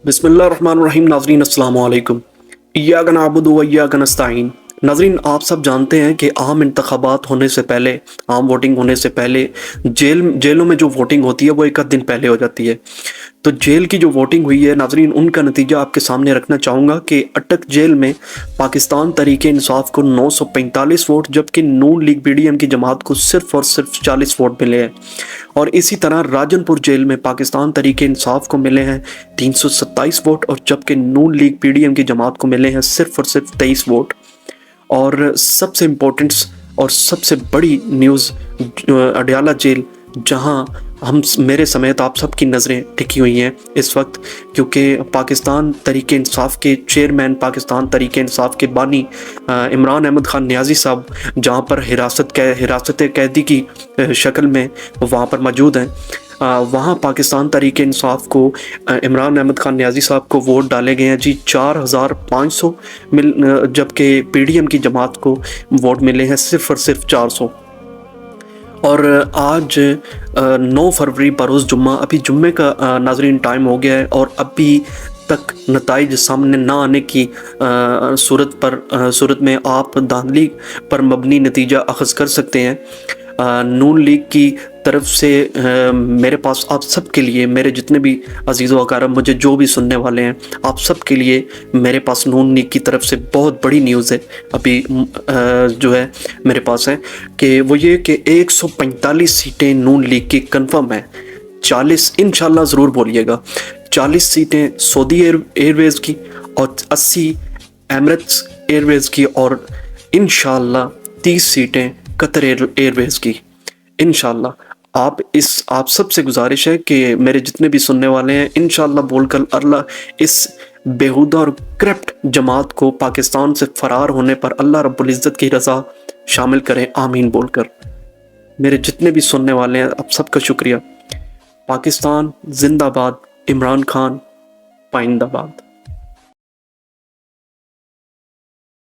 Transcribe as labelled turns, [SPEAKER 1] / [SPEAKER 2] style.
[SPEAKER 1] बिस्मिल्लाहिर्रहमानिर्रहीम। नाज़रीन अस्सलाम वालेकुम। इय्याका नअबुदु व इय्याका नस्तईन। नाज़रीन, आप सब जानते हैं कि आम इंतखाबात होने से पहले, आम वोटिंग होने से पहले जेलों में जो वोटिंग होती है वो एक आध दिन पहले हो जाती है। तो जेल की जो वोटिंग हुई है नाज़रीन, उनका नतीजा आपके सामने रखना चाहूँगा कि अटक जेल में पाकिस्तान तहरीक इंसाफ को 945 वोट, जबकि नून लीग पीडीएम की जमात को सिर्फ और सिर्फ 40 वोट मिले हैं। और इसी तरह राजनपुर जेल में पाकिस्तान तहरीक इंसाफ को मिले हैं 327 वोट, और जबकि नून लीग पीडीएम की जमात को मिले हैं सिर्फ और सिर्फ 23 वोट। और सबसे इम्पोर्टेंट और सबसे बड़ी न्यूज़ अडयाला जेल, जहां मेरे समेत आप सबकी नज़रें टिकी हुई हैं इस वक्त, क्योंकि पाकिस्तान तहरीक इंसाफ के चेयरमैन, पाकिस्तान तहरीक इंसाफ के बानी इमरान अहमद ख़ान नियाज़ी साहब जहां पर हिरासत कैदी की शक्ल में वहां पर मौजूद हैं। वहाँ पाकिस्तान तहरीक इंसाफ को इमरान अहमद ख़ान नियाज़ी साहब को वोट डाले गए हैं जी 4500 जबकि पीडीएम की जमात को वोट मिले हैं सिर्फ और सिर्फ 400। और आज 9 फरवरी बरोज़ जुम्मा, अभी जुम्मे का नाज़रीन टाइम हो गया है और अभी तक नताइज सामने ना आने की सूरत में आप धांधली पर मबनी नतीजा अखज़ कर सकते हैं। नून लीग की तरफ से मेरे पास आप सब के लिए, मेरे जितने भी अजीज़ व अकारब, मुझे जो भी सुनने वाले हैं, आप सब के लिए मेरे पास नून लीग की तरफ से बहुत बड़ी न्यूज़ है अभी जो है मेरे पास है कि वो ये कि 145 सीटें नून लीग की कंफर्म है। 40 इंशाल्लाह ज़रूर बोलिएगा, 40 सीटें सऊदी एयरवेज़ की और 80 एमिरेट्स एयरवेज़ की और इंशाल्लाह 30 सीटें कतर एयरवेज़ की इंशाल्लाह। आप सब से गुजारिश है कि मेरे जितने भी सुनने वाले हैं, इंशाल्लाह बोलकर अल्लाह इस बेहुदा और करप्ट जमात को पाकिस्तान से फरार होने पर अल्लाह रब्बुल इज़्ज़त की रज़ा शामिल करें, आमीन बोलकर। मेरे जितने भी सुनने वाले हैं, आप सबका शुक्रिया। पाकिस्तान जिंदाबाद, इमरान खान पाइंदाबाद।